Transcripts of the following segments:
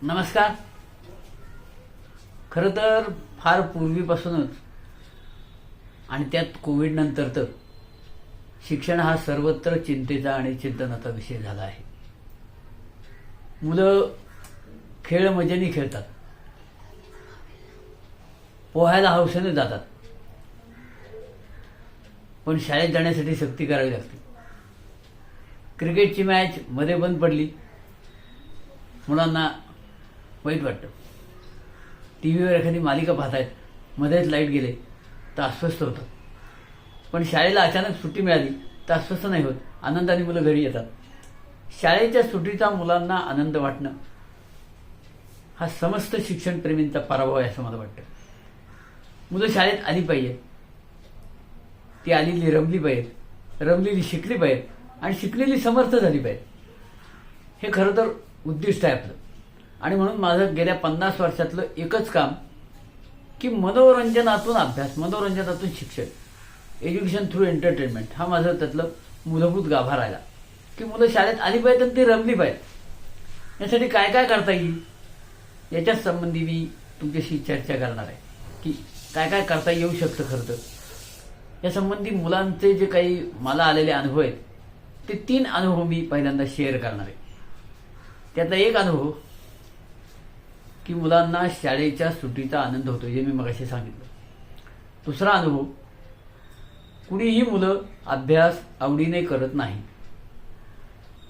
नमस्कार. खरं तर फार पूर्वीपासूनच आणि त्यात कोविड नंतर तर शिक्षण हा सर्वत्र चिंतेचा आणि चिंतनाचा विषय झाला आहे. मुलं खेळ मजेने खेळतात, पोहायला हौसेने जातात, पण शाळेत जाण्यासाठी सक्ती करावी लागते. क्रिकेटची मॅच मध्ये बंद पडली, मुलांना वाईट वाटतं. टी व्हीवर एखादी मालिका पाहतायत, मध्येच लाईट गेले तर अस्वस्थ होतं. पण शाळेला अचानक सुट्टी मिळाली तर अस्वस्थ नाही होत, आनंदाने मुलं घरी येतात. शाळेच्या सुट्टीचा मुलांना आनंद वाटणं हा समस्त शिक्षणप्रेमींचा पराभव आहे असं मला वाटतं. मुलं शाळेत आली पाहिजेत, ती आलेली रमली पाहिजेत, रमलेली शिकली पाहिजेत आणि शिकलेली समर्थ झाली पाहिजे. हे खरं तर उद्दिष्ट आहे आपलं. आणि म्हणून माझं गेल्या 50 वर्षातलं एकच काम की मनोरंजनातून अभ्यास, मनोरंजनातून शिक्षण, एज्युकेशन थ्रू एंटरटेनमेंट हा माझं त्यातलं मूलभूत गाभा राहिला. की मुलं शाळेत आली पाहिजेत आणि ती रमली पाहिजेत. यासाठी काय काय करता येईल याच्याच संबंधी मी तुमच्याशी चर्चा करणार आहे की काय काय करता येऊ शकतं. खरं तर या संबंधी मुलांचे जे काही मला आलेले अनुभव आहेत ते 3 अनुभव मी पहिल्यांदा शेअर करणार आहे. त्यातला एक अनुभव की मुलांना शाळेच्या सुट्टीचा आनंद होतो, जे मी मगाशी सांगितलं. दुसरा अनुभव, कुणीही मुलं अभ्यास आवडीने करत नाही.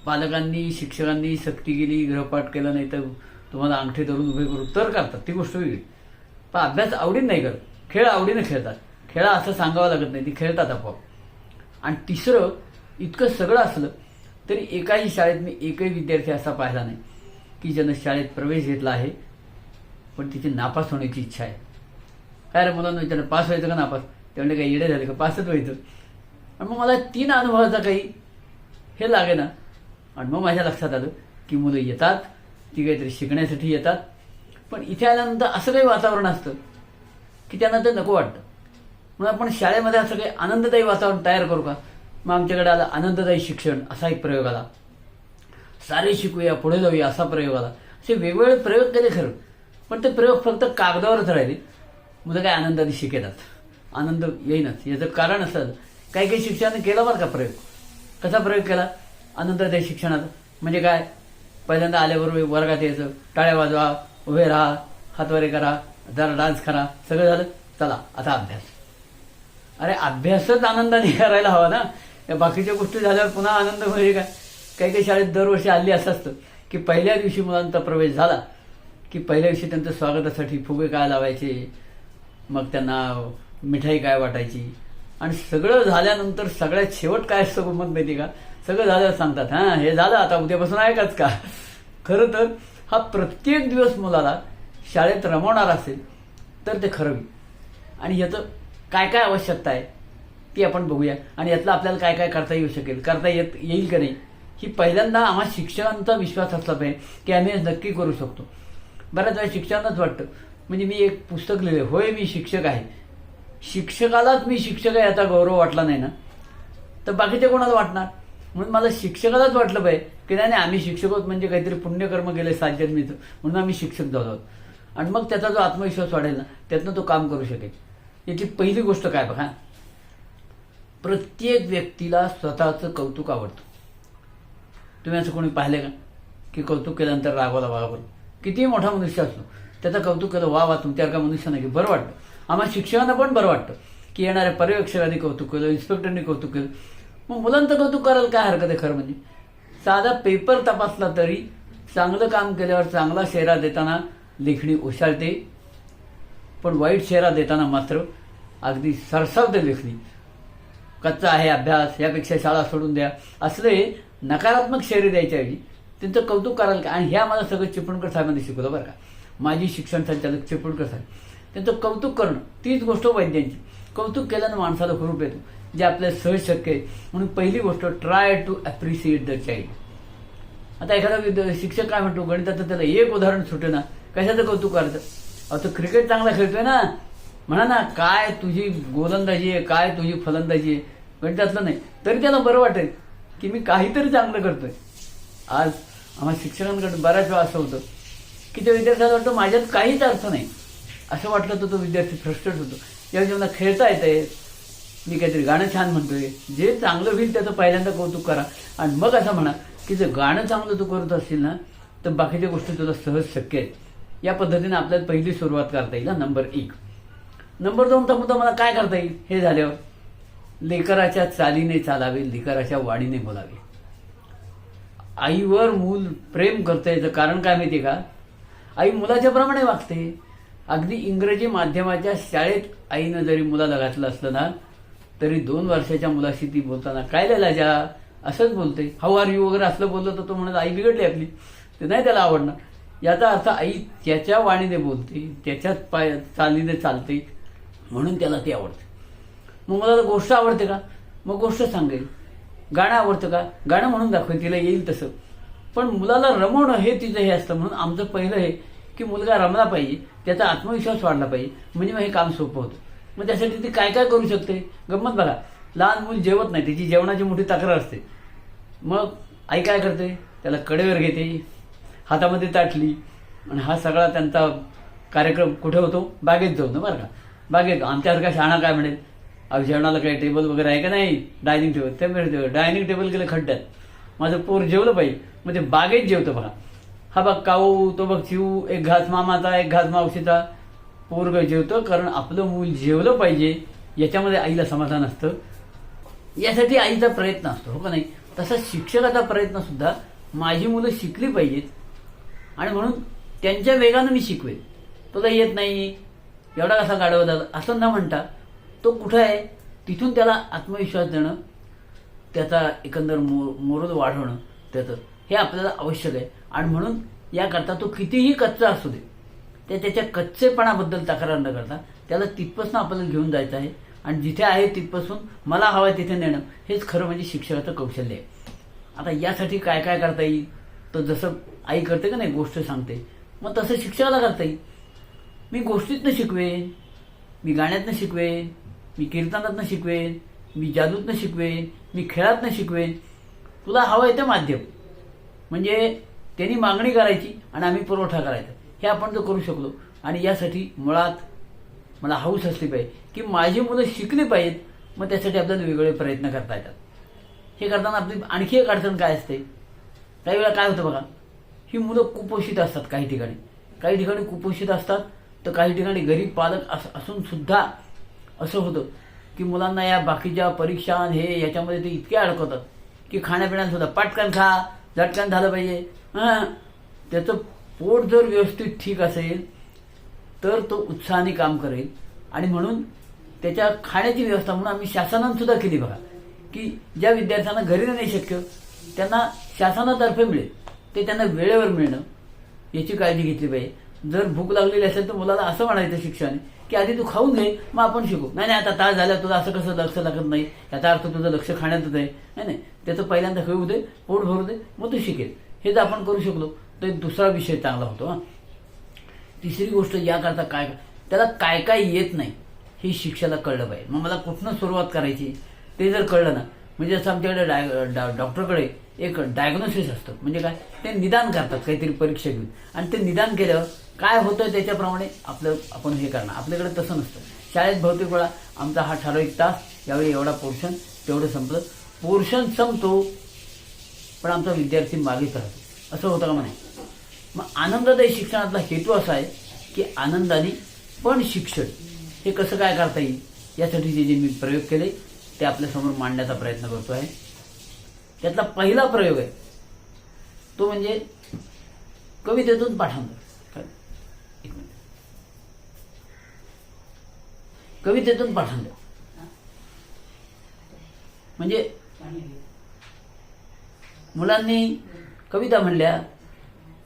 पालकांनी शिक्षकांनी सक्ती केली, गृहपाठ केला नाही तर तुम्हाला अंगठी धरून उभे करू तर करतात, ती गोष्ट वेगळी. पण अभ्यास आवडीने नाही करत, खेळ आवडीने खेळतात. खेळा असं सांगावं लागत नाही, ती खेळतात आपोआप. आणि तिसरं, इतकं सगळं असलं तरी एकाही शाळेत मी एकही विद्यार्थी असा पाहिला नाही की ज्यानं शाळेत प्रवेश घेतला आहे पण तिची नापास होण्याची इच्छा आहे. काय रे मुलांना विचारलं, पास व्हायचं का नापास? ते म्हणजे काही येडे झाले का, पासच व्हायचं? आणि मग मला 3 अनुभवाचा काही हे लागे ना. आणि मग माझ्या लक्षात आलं की मुलं येतात, ती काहीतरी शिकण्यासाठी येतात, पण इथे आल्यानंतर असं काही वातावरण असतं की त्यांना ते नको वाटतं. म्हणून आपण शाळेमध्ये असं काही आनंददायी वातावरण तयार करू का? मग आमच्याकडे आला आनंददायी शिक्षण असा एक प्रयोग आला, सारे शिकूया पुढे जाऊया असा प्रयोग आला. असे वेगवेगळे प्रयोग केले खरं, पण ते प्रयोग फक्त कागदावरच राहिले. मुलं काय आनंदाने शिकेतात, आनंद येईनच. याचं कारण असं, काही काही शिक्षकांनी केला बरं का प्रयोग. कसा प्रयोग केला आनंददायी शिक्षणाचा? म्हणजे काय, पहिल्यांदा आल्याबरोबर वर्गात यायचं, टाळ्या वाजवा, उभे राहा, हातवारे करा, जरा डान्स करा, सगळं झालं, चला आता अभ्यास. अरे अभ्यासच आनंदाने करायला हवा ना. या बाकीच्या गोष्टी झाल्यावर पुन्हा आनंद म्हणजे काय? काही काही शाळेत दरवर्षी हल्ली असं असतं की पहिल्या दिवशी मुलांचा प्रवेश झाला की पहिल्या दिवशी त्यांचं स्वागतासाठी फुगे काय लावायचे, मग त्यांना मिठाई काय वाटायची, आणि सगळं झाल्यानंतर सगळ्यात शेवट काय असतं गंमत माहिती का? सगळं झाल्यावर सांगतात, हां हे झालं, आता उद्यापासून ऐकाच का? खरं तर हा प्रत्येक दिवस मुलाला शाळेत रमवणार असेल तर ते खरं. आणि याचं काय काय आवश्यकता आहे ती आपण बघूया. आणि यातलं आपल्याला काय काय करता येऊ शकेल, करता येईल का नाही, ही पहिल्यांदा आम्हा शिक्षकांचा विश्वास असला पाहिजे की आम्ही नक्की करू शकतो. बऱ्याच वेळा शिक्षकांनाच वाटतं, म्हणजे मी एक पुस्तक लिहिलं, होय मी शिक्षक आहे, शिक्षकालाच मी शिक्षक आहे याचा गौरव वाटला नाही ना तर बाकीच्या कोणाला वाटणार? म्हणून मला शिक्षकालाच वाटलं पाहिजे की नाही आम्ही शिक्षक आहोत म्हणजे काहीतरी पुण्यकर्म गेले 7 जन्मीचं, म्हणून आम्ही शिक्षक झालो आहोत. आणि मग त्याचा जो आत्मविश्वास वाढेल ना, त्यातनं तो काम करू शकेल. याची पहिली गोष्ट काय बघा, प्रत्येक व्यक्तीला स्वतःचं कौतुक आवडतं. तुम्ही असं कोणी पाहिलं का की कौतुक केल्यानंतर रागवला वागवलं? कितीही मोठा मनुष्य असतो, त्याचं कौतुक केलं, वा वा तुमच्यासारखा मनुष्य नाही, की बरं वाटतं. आम्हाला शिक्षकांना पण बरं वाटतं की येणाऱ्या पर्यवेक्षकांनी कौतुक केलं, इन्स्पेक्टरनी कौतुक केलं. मग मुलांचं कौतुक करायला काय हरकत आहे? खरं म्हणजे साधा पेपर तपासला तरी चांगलं काम केल्यावर चांगला शेरा देताना लेखणी ओशाळते, पण वाईट शेरा देताना मात्र अगदी सरसावते लेखणी. कच्चा आहे अभ्यास, यापेक्षा शाळा सोडून द्या, असले नकारात्मक शेरे द्यायच्याऐवजी त्यांचं कौतुक करायला काय. आणि ह्या मला सगळं चिपळूणकर साहेबांनी शिकवलं बरं का, माजी शिक्षण संचालक चिपळूणकर साहेब. त्यांचं कौतुक करणं तीच गोष्ट वैद्यांची. कौतुक केल्यानं माणसाला हुरूप येतो, जे आपल्याला सहज शक्य आहे. म्हणून पहिली गोष्ट, try to appreciate the child. आता एखादा शिक्षक काय म्हणतो गणिताचं, त्याला एक उदाहरण सुटे ना, कशाचं कौतुक करायचं? अहो तो क्रिकेट चांगला खेळतोय ना, म्हणा ना काय तुझी गोलंदाजी आहे, काय तुझी फलंदाजी आहे, गणितातलं नाही, तरी त्याला बरं वाटेल की मी काहीतरी चांगलं करतोय. आज आम्हाला शिक्षकांकडे बऱ्याच वेळा असं होतं की त्या विद्यार्थ्याला वाटतं माझ्यात काहीच अर्थ नाही, असं वाटलं तर तो विद्यार्थी फ्रस्ट्रेट होतो. ज्यावेळी मला खेळता येतंय, मी काहीतरी गाणं छान म्हणतोय, जे चांगलं होईल त्याचं पहिल्यांदा कौतुक करा आणि मग असं म्हणा की जर गाणं चांगलं तू करत असशील ना तर बाकीच्या गोष्टी तुला सहज शक्य आहेत. या पद्धतीने आपल्याला पहिली सुरुवात करता येईल. नंबर 1. नंबर 2 तर मुद्दा मला काय करता येईल हे झाल्यावर, लेकराच्या चालीने चालावे, लेकराच्या वाणीने बोलावे. आईवर मूल प्रेम करतं याचं कारण काय माहिती का, आई मुलाच्या प्रमाणे वागते. अगदी इंग्रजी माध्यमाच्या शाळेत आईनं जरी मुलाला घातलं असलं ना तरी 2 वर्षाच्या मुलाशी ती बोलताना काय लाजा असंच बोलते. हाऊ आर यू वगैरे असलं बोललं तर तो म्हणत आई बिघडली आपली, ते नाही त्याला आवडणार. याचा अर्थ आई त्याच्या वाणीने बोलते, त्याच्याच चालीने चालते, म्हणून त्याला ती आवडते. मग मला गोष्ट आवडते का, मग गोष्ट सांगेल. गाणं आवडतं का, गाणं म्हणून दाखवेल, तिला येईल तसं. पण मुलाला रमवणं हे तिचं हे असतं. म्हणून आमचं पहिलं हे की मुलगा रमला पाहिजे, त्याचा आत्मविश्वास वाढला पाहिजे, म्हणजे मग हे काम सोपं होतं. मग त्यासाठी ती काय काय करू शकते. गंमत बघा, लहान मूल जेवत नाही, त्याची जेवणाची मोठी तक्रार असते. मग आई काय करते, त्याला कडेवर घेते, हातामध्ये ताटली, आणि हा सगळा त्यांचा कार्यक्रम कुठे होतो, बागेत जाऊन. बरं का, बागेत. आमच्यासारखा शहाणा काय म्हणेल, जेवणाला काही टेबल वगैरे आहे का नाही, डायनिंग टेबल. ते मिळते डायनिंग टेबल गेलं खड्ड्यात. माझं पोर जेवलं पाहिजे, मग ते बागेत जेवतं बघा. हा बघ काऊ, तो बघ चिऊ, एक घास मामाचा, एक घास मावशीचा. पोरग जेवतं कारण आपलं मूल जेवलं पाहिजे, याच्यामध्ये आईला समाधान असतं. यासाठी आईचा प्रयत्न असतो, हो का नाही. तसा शिक्षकाचा प्रयत्न सुद्धा, माझी मुलं शिकली पाहिजेत आणि म्हणून त्यांच्या वेगानं मी शिकवेन. तुला येत नाही, एवढा कसा गाढव झाला असं न म्हणता तो कुठं आहे तिथून त्याला आत्मविश्वास देणं, त्याचा एकंदर मोरल वाढवणं, त्याचं हे आपल्याला आवश्यक आहे. आणि म्हणून याकरता तो कितीही कच्चा असू दे, त्याच्या कच्चेपणाबद्दल तक्रार न करता त्याला तिथपासून आपल्याला घेऊन जायचं आहे. आणि जिथे आहे तिथपासून मला हवं आहे तिथे नेणं, हेच खरं म्हणजे शिक्षकाचं कौशल्य आहे. आता यासाठी काय काय करता येईल, तर जसं आई करते का नाही, गोष्ट सांगते, मग तसं शिक्षकाला करता येईल. मी गोष्टीतनं शिकवेन, मी गाण्यातनं शिकवेन, मी कीर्तनातनं शिकवेन, मी जादूतनं शिकवेन, मी खेळातनं शिकवेन. तुला हवं आहे ते माध्यम, म्हणजे त्यांनी मागणी करायची आणि आम्ही पुरवठा करायचा, हे आपण जर करू शकलो. आणि यासाठी मुळात मला हौस असली पाहिजे की माझी मुलं शिकली पाहिजेत. मग त्यासाठी आपल्याला वेगवेगळे प्रयत्न करता येतात. हे करताना आपली आणखी एक अडचण काय असते, काही वेळा काय होतं बघा, ही मुलं कुपोषित असतात. काही ठिकाणी कुपोषित असतात, तर काही ठिकाणी गरीब पालक असून सुद्धा असं होतं की मुलांना या बाकीच्या परीक्षा हे याच्यामध्ये ते इतके अडकवतात की खाण्यापिण्यात सुद्धा पटकन खा, झटकन झालं पाहिजे. त्याचं पोट जर व्यवस्थित ठीक असेल तर तो उत्साहाने काम करेल. आणि म्हणून त्याच्या खाण्याची व्यवस्था म्हणून आम्ही शासनानं सुद्धा केली बघा, की ज्या विद्यार्थ्यांना घरी नाही शक्य त्यांना शासनातर्फे मिळेल, ते त्यांना वेळेवर मिळणं याची काळजी घेतली पाहिजे. जर भूक लागलेली असेल तर मुलाला असं म्हणायचं शिक्षकाने की आधी तू खाऊन घे, मग आपण शिकू. नाही आता तास झाला तुला असं कसं लक्ष लागत नाही, याचा अर्थ तुझं लक्ष खाण्यातच आहे. नाही, त्याचं पहिल्यांदा खेळू दे, पोट भरू दे, मग तू शिकेल. हे जर आपण करू शकलो तर दुसरा विषय चांगला होतो. तिसरी गोष्ट, याकरता काय त्याला काय काय येत नाही हे शिक्षकाला कळलं पाहिजे. मग मला कुठनं सुरुवात करायची ते जर कळलं ना, म्हणजे असं आमच्याकडे डॉक्टरकडे एक डायग्नोसिस असतं. म्हणजे काय, ते निदान करतात काहीतरी परीक्षा घेऊन, आणि ते निदान केल्यावर काय होतं त्याच्याप्रमाणे आपण हे करणार. आपल्याकडे तसं नसतं. शाळेत बहुतेक वेळा आमचा हा ठराविक तास, यावेळी एवढा पोर्शन, तेवढं संपलं, पोर्शन संपतो पण आमचा विद्यार्थी मागेच राहतो. असं होतं का म्हणे. मग आनंददायी शिक्षणातला हेतू असा आहे की आनंदाने पण शिक्षण हे कसं काय करता येईल, यासाठी जे मी प्रयोग केले ते आपल्यासमोर मांडण्याचा प्रयत्न करतो आहे. त्यातला पहिला प्रयोग आहे तो म्हणजे कवितेतून पाठांतर. कवितेतून पाठांतर म्हणजे मुलांनी कविता म्हणल्या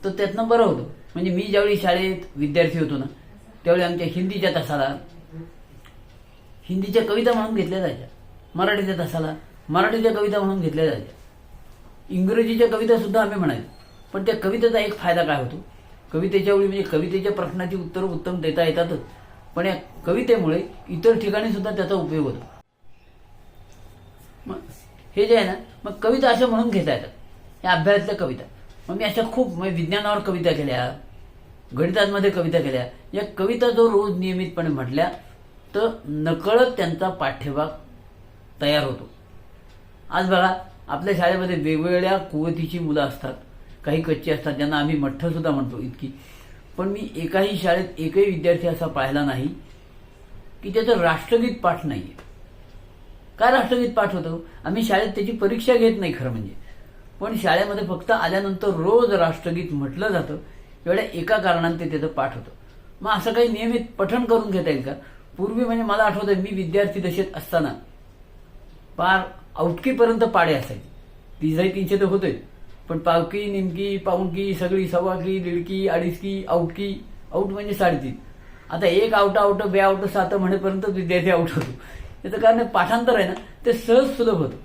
तर त्यातनं बरं होतं. म्हणजे मी ज्यावेळी शाळेत विद्यार्थी होतो ना, त्यावेळी आमच्या हिंदीच्या तासाला हिंदीच्या कविता म्हणून घेतल्या जायच्या, मराठीच्या तासाला मराठीच्या कविता म्हणून घेतल्या जायच्या, इंग्रजीच्या कविता सुद्धा आम्ही म्हणायचो. पण त्या कवितेचा एक फायदा काय होतो, कवितेच्या वेळी म्हणजे कवितेच्या प्रश्नाची उत्तरं उत्तम देता येतातच, पण या कवितेमुळे इतर ठिकाणी सुद्धा त्याचा उपयोग होतो. मग हे जे आहे ना, मग कविता अशा म्हणून घेता येतात या अभ्यासातल्या कविता. मग मी अशा खूप विज्ञानावर कविता केल्या, गणितांमध्ये कविता केल्या, या कविता जो रोज नियमितपणे म्हटल्या तर नकळत त्यांचा पाठ्यभाग तयार होतो. आज बघा आपल्या शाळेमध्ये वेगवेगळ्या कुवतीची मुलं असतात, काही कच्ची असतात ज्यांना आम्ही मठ्ठ सुद्धा म्हणतो इतकी. पण मी एकाही शाळेत एकही विद्यार्थी असा पाहिला नाही की त्याचं राष्ट्रगीत पाठ नाहीये. काय राष्ट्रगीत पाठ होतं? आम्ही शाळेत त्याची परीक्षा घेत नाही खरं म्हणजे, पण शाळेमध्ये फक्त आल्यानंतर रोज राष्ट्रगीत म्हटलं जातं. एवढ्या एका कारणाने ते त्याचं पाठ होतं. मग असं काही नियमित पठण करून घेता येईल का? पूर्वी म्हणजे मला आठवतं मी विद्यार्थी दशेत असताना पार औटकीपर्यंत पाडे असायचे. 300 तर होते, पण पावकी, निमकी, पाऊणकी, सगळी, सव्वाकी, दीडकी, अडीचकी, आउटकी, आउट म्हणजे 3.5. आता एक आउट बे आउट 7 म्हणेपर्यंत विद्यार्थी आउट होतो. याचं कारण पाठांतर आहे ना ते सहज सुलभ होतं.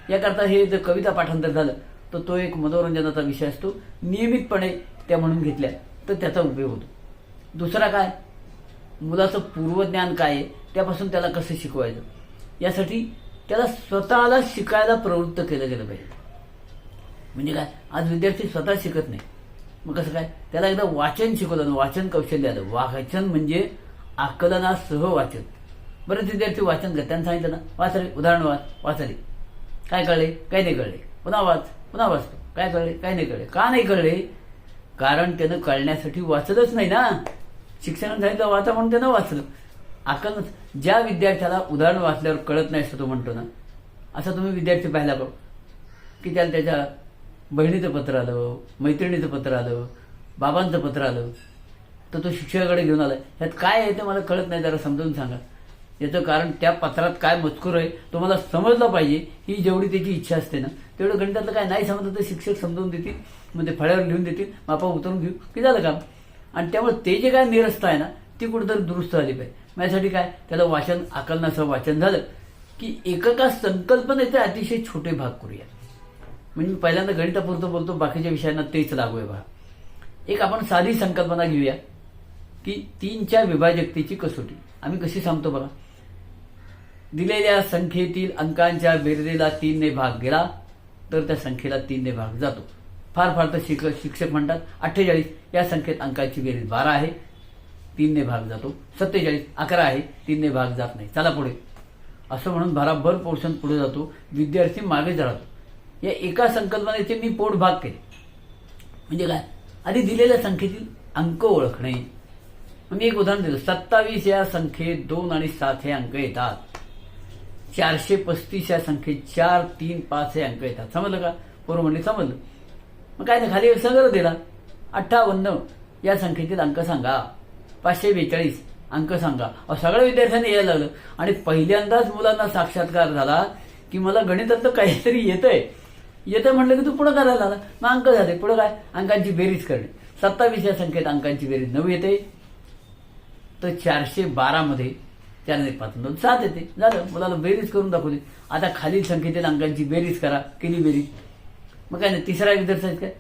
याकरता हे जर कविता पाठांतर झालं तर तो एक मनोरंजनाचा विषय असतो. नियमितपणे त्या म्हणून घेतल्या तर त्याचा उपयोग होतो. दुसरा काय, मुलाचं पूर्वज्ञान काय आहे त्यापासून त्याला कसं शिकवायचं, यासाठी त्याला स्वतःला शिकायला प्रवृत्त केलं गेलं पाहिजे. म्हणजे काय, आज विद्यार्थी स्वतः शिकत नाही. मग कसं काय, त्याला एकदा वाचन शिकवलं, वाचन कौशल्य आलं. वाचन म्हणजे आकलनासह वाचन. बरेच विद्यार्थी वाचन करतात, त्यांना सांगितलं ना वाचले, उदाहरण वाचले, काय कळले, काही नाही कळले, पुन्हा वाचतो, काय कळले, काही नाही कळले. का नाही कळले? कारण त्यानं कळण्यासाठी वाचलंच नाही ना. शिक्षकांनी सांगितलं वाचा म्हणून त्यानं वाचलं. आकलन, ज्या विद्यार्थ्याला उदाहरण वाचल्यावर कळत नाही असं तो म्हणतो ना, असा तुम्ही विद्यार्थी पाहिला का की त्याला त्याच्या बहिणीचं पत्र आलं, मैत्रिणीचं पत्र आलं, बाबांचं पत्र आलं, तर तो शिक्षकाकडे घेऊन आला, ह्यात काय आहे ते मला कळत नाही, जरा समजावून सांगा. याचं कारण त्या पत्रात काय मजकूर आहे तो मला समजला पाहिजे, ही जेवढी त्याची इच्छा असते ना, तेवढं गणितातलं काय नाही समजलं तर शिक्षक समजावून देतील, मग ते फळ्यावर लिहून देतील, मग आपण उतरून घेऊ की झालं काम. आणि त्यामुळे ते जे काय निरस्त आहे ना ती कुठेतरी दुरुस्त झाली पाहिजे. माझ्यासाठी काय, त्याला वाचन, आकलनासह वाचन झालं की एका संकल्पनेचे अतिशय छोटे भाग करूया. म्हणजे मी पहिल्यांदा गणितापुरतं बोलतो, बाकीच्या विषयांना तेच लागू आहे. बघा, एक आपण साधी संकल्पना घेऊया की 3च्या विभाजकतेची कसोटी आम्ही कशी सांगतो बघा. दिलेल्या संख्येतील अंकांच्या बेरजेला 3ने भाग गेला तर त्या संख्येला 3ने भाग जातो. फार तर शिक्षक म्हणतात 48 या संख्येत अंकाची बेरीज 12 आहे, 3ने भाग जातो. 47 11 आहे, 3ने भाग जात नाही, चला पुढे, असं म्हणून भराभर पोर्शन पुढे जातो, विद्यार्थी मागेच राहतो. या एका संकल्पनेचे मी पोट भाग केले. म्हणजे काय, आधी दिलेल्या संख्येतील अंक ओळखणे. मी एक उदाहरण दिलं, 27 या संख्येत 2 आणि 7 हे अंक येतात. 435 या संख्येत 4, 3, 5 हे अंक येतात. समजलं का? पोरं म्हणले समजलं. मग काय नाही, खाली एक संग्रह दिला, 58 या संख्येतील अंक सांगा, 542 अंक सांगा. सगळ्या विद्यार्थ्यांनी यायला लागलं आणि पहिल्यांदाच मुलांना साक्षात्कार झाला की मला गणितातलं काहीतरी येतंय म्हणलं की तू पुढं करायला आला. मग अंक झाले, पुढं काय, अंकांची बेरीज करणे. 27 या संख्येत अंकांची बेरीज 9 येते, तर 412 मध्ये 4 ने 5 2 7 येते. झालं, मुलाला बेरीज करून दाखवली. आता खालील संख्येतील अंकांची बेरीज करा, केली बेरीज. मग काय नाही, तिसरा विद्यार्थी काय,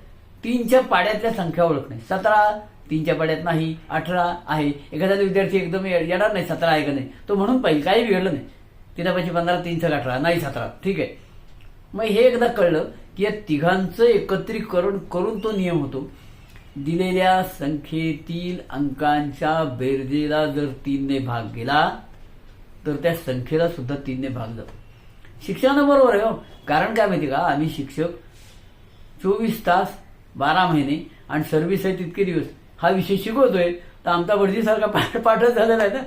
3च्या पाड्यातल्या संख्या ओळखणे. 17 3च्या पाड्यात नाही, 18 आहे. एखादा विद्यार्थी एकदम येणार नाही 17 आहे का नाही, तो म्हणून पाहिजे, काही बिघडलं नाही. 3 15 3 18 नाही 17, ठीक आहे. मग हे एकदा कळलं की या तिघांचं एकत्रीकरण करून तो नियम होतो. दिलेल्या संख्येतील अंकांच्या बेरजेला जर 3ने भाग गेला तर त्या संख्येला सुद्धा 3ने भाग जातो. शिक्षकांना बरोबर आहे हो. कारण काय माहिती का, आम्ही शिक्षक 24 तास 12 महिने आणि सर्व्हिस आहे तितके दिवस हा विषय शिकवतोय, तर आमचा भटजीसारखा पाठच झालेला आहे ना.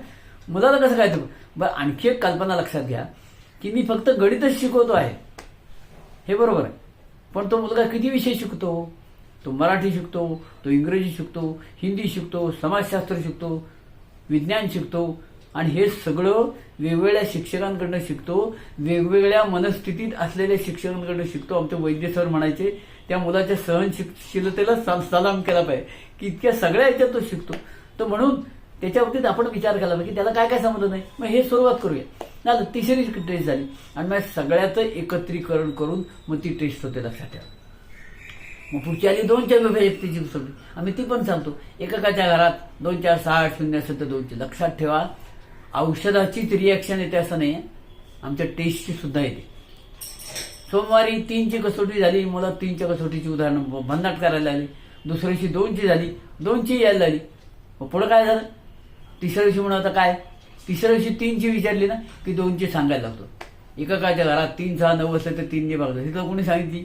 मुलाला कसं काय तो. बरं, आणखी एक कल्पना लक्षात घ्या की मी फक्त गणितच शिकवतो आहे, हे बरोबर आहे, पण तो मुलगा किती विषय शिकतो. तो मराठी शिकतो, तो इंग्रजी शिकतो, हिंदी शिकतो, समाजशास्त्र शिकतो, विज्ञान शिकतो, आणि हे सगळं वेगवेगळ्या शिक्षकांकडनं शिकतो, वेगवेगळ्या मनस्थितीत असलेल्या शिक्षकांकडनं शिकतो. आमचे वैद्य सर म्हणायचे त्या मुलाच्या सहनशीलतेला सलाम केला पाहिजे की इतक्या सगळ्या याच्यात तो शिकतो. तर म्हणून त्याच्या बाबतीत आपण विचार केला पाहिजे की त्याला काय काय समजलं नाही. मग हे सुरुवात करूया ना. तिसरी टेस्ट झाली आणि मग सगळ्याचं एकत्रीकरण करून मग ती टेस्ट होते, लक्षात ठेवा. मग पुढची आली 2च्या विभाजकतेची कसोटी. आम्ही ती पण सांगतो. एककाच्या घरात 2 4 6 0 असेल तर 2ची. लक्षात ठेवा, औषधाचीच रिॲक्शन येते असं नाही, आमच्या टेस्टची सुद्धा येते. सोमवारी 3ची कसोटी झाली, मुलं 3च्या कसोटीची उदाहरणं भन्नाट करायला लागली. दुसऱ्या दिवशी 2ची झाली, 2ची यायला झाली. मग पुढं काय झालं? तिसऱ्या दिवशी म्हणून आता काय, तिसऱ्या दिवशी 3ची विचारली ना की 2ची सांगायला लागतो. एका कायच्या घरात 3 6 9 असलं तर 3ने भागलं. तिथं कोणी सांगितली?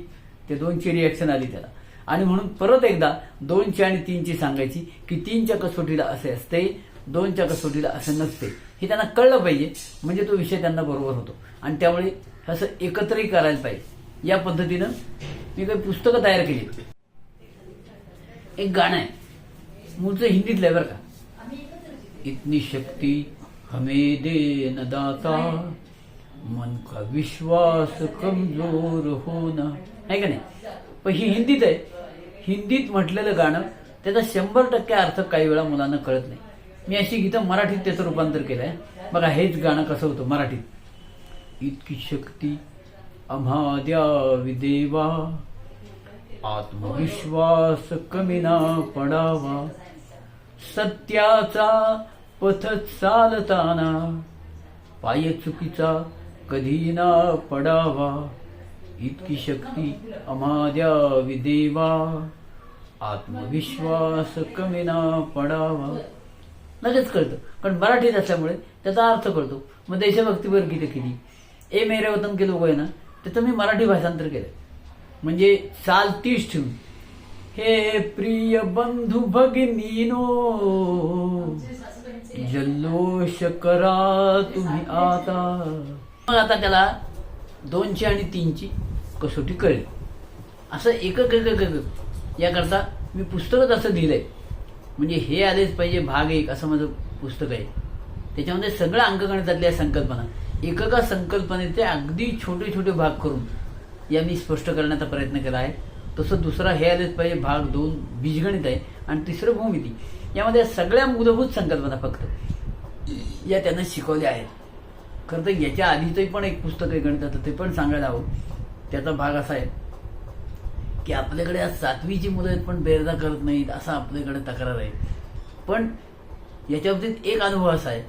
ते 2ची रिॲक्शन आली त्याला. आणि म्हणून परत एकदा 2ची आणि 3ची सांगायची की 3च्या कसोटीला असे असते, 2च्या कसोटीला असं नसते. हे त्यांना कळलं पाहिजे, म्हणजे तो विषय त्यांना बरोबर होतो. आणि त्यामुळे असं एकत्रही करायला पाहिजे. या पद्धतीनं मी काही पुस्तकं तयार केली. एक गाणं आहे, मूळचं हिंदीतलं आहे बरं का. इतनी शक्ति हमें दे न दाता, मन का विश्वास कमजोर होना, आहे का नाही. पण ही हिंदीत आहे. हिंदीत म्हटलेलं गाणं त्याचा 100% अर्थ काही वेळा मुलांना कळत नाही. मी अशी गीतं मराठीत त्याचं रूपांतर केलंय. बघा हेच गाणं कसं होतं मराठीत. इतकी शक्ती आम्हा द्यावी देवा, आत्मविश्वास कमी ना पडावा, सत्याचा पथ चालताना पाय चुकीचा कधी ना पडावा, इतकी शक्ती आम्हा द्यावी देवा, आत्मविश्वास कमी ना पडावा. लगेच कळतं, कारण मराठीत असल्यामुळे त्याचा अर्थ कळतो. मग देशभक्तीवर गीतं केली. ए मेरे वतन के लोग आहे ना, त्याचं मी मराठी भाषांतर केलं. म्हणजे चाल तीच ठेवून, हे प्रिय बंधू भगिनीनो, जल्लोष करा तुम्ही आता. मग आता त्याला 2ची आणि 3ची कसोटी कळली. असं एकक याकरता मी पुस्तकच असं दिलंय. म्हणजे हे आलेच पाहिजे भाग 1 असं माझं पुस्तक आहे. त्याच्यामध्ये सगळं अंकगणितातल्या संकल्पना, एकका संकल्पनेचे अगदी छोटे छोटे भाग करून या मी स्पष्ट करण्याचा प्रयत्न केला आहे. तसं दुसरा हे आलेच पाहिजे भाग 2 बीजगणित आहे. आणि तिसरं भूमिती. यामध्ये सगळ्या मूलभूत संकल्पना फक्त या त्यांना शिकवल्या आहेत. खरं तर याच्या आधीचंही पण एक पुस्तक आहे गणिताचं, ते पण सांगायला हवं. त्याचा भाग असा आहे की आपल्याकडे आज 7वीची मुलं आहेत पण बेरजा करत नाहीत, असा आपल्याकडे तक्रार आहे. पण याच्या बाबतीत एक अनुभव असा आहे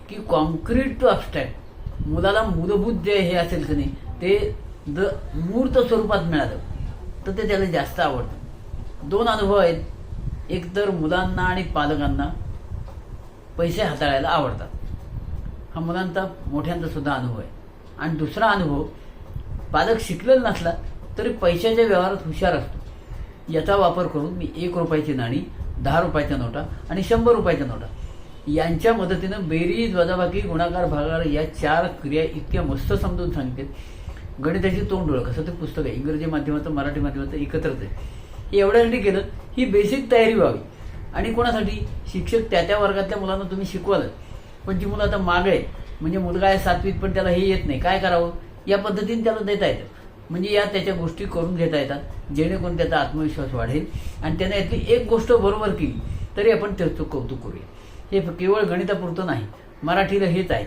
की कॉन्क्रीट टू अबस्ट्रॅक्ट मुलाला मूलभूत जे हे असेल की नाही ते मूर्त स्वरूपात मिळालं तर ते त्याला जास्त आवडतं. 2 अनुभव आहेत. एक तर मुलांना आणि पालकांना पैसे हाताळायला आवडतात, हा मुलांचा मोठ्यांचा सुद्धा अनुभव आहे. आणि दुसरा अनुभव, पालक शिकलेला नसला तरी पैशाच्या व्यवहारात हुशार असतो. याचा वापर करून मी 1 रुपयाची नाणी, 10 रुपयाच्या नोटा आणि 100 रुपयाच्या नोटा यांच्या मदतीनं बेरीज, वजाबाकी, गुणाकार, भागाकार या 4 क्रिया इतक्या मस्त समजून सांगते. गणिताची तोंड ओळख असं ते पुस्तक आहे. इंग्रजी माध्यमाचं मराठी माध्यमाचं एकत्रच आहे. हे एवढ्यासाठी केलं ही बेसिक तयारी व्हावी. आणि कोणासाठी? शिक्षक त्या वर्गातल्या मुलांना तुम्ही शिकवाल, पण जी मुलं आता माग आहे, म्हणजे मुलगा आहे 7वीत पण त्याला हे येत नाही, काय करावं? या पद्धतीने त्याला देता येतं. म्हणजे या त्याच्या गोष्टी करून घेता येतात जेणेकरून त्याचा आत्मविश्वास वाढेल. आणि त्याने यातली एक गोष्ट बरोबर केली तरी आपण त्याचं कौतुक करूया. हे केवळ गणितापुरतं नाही, मराठीला हेच आहे.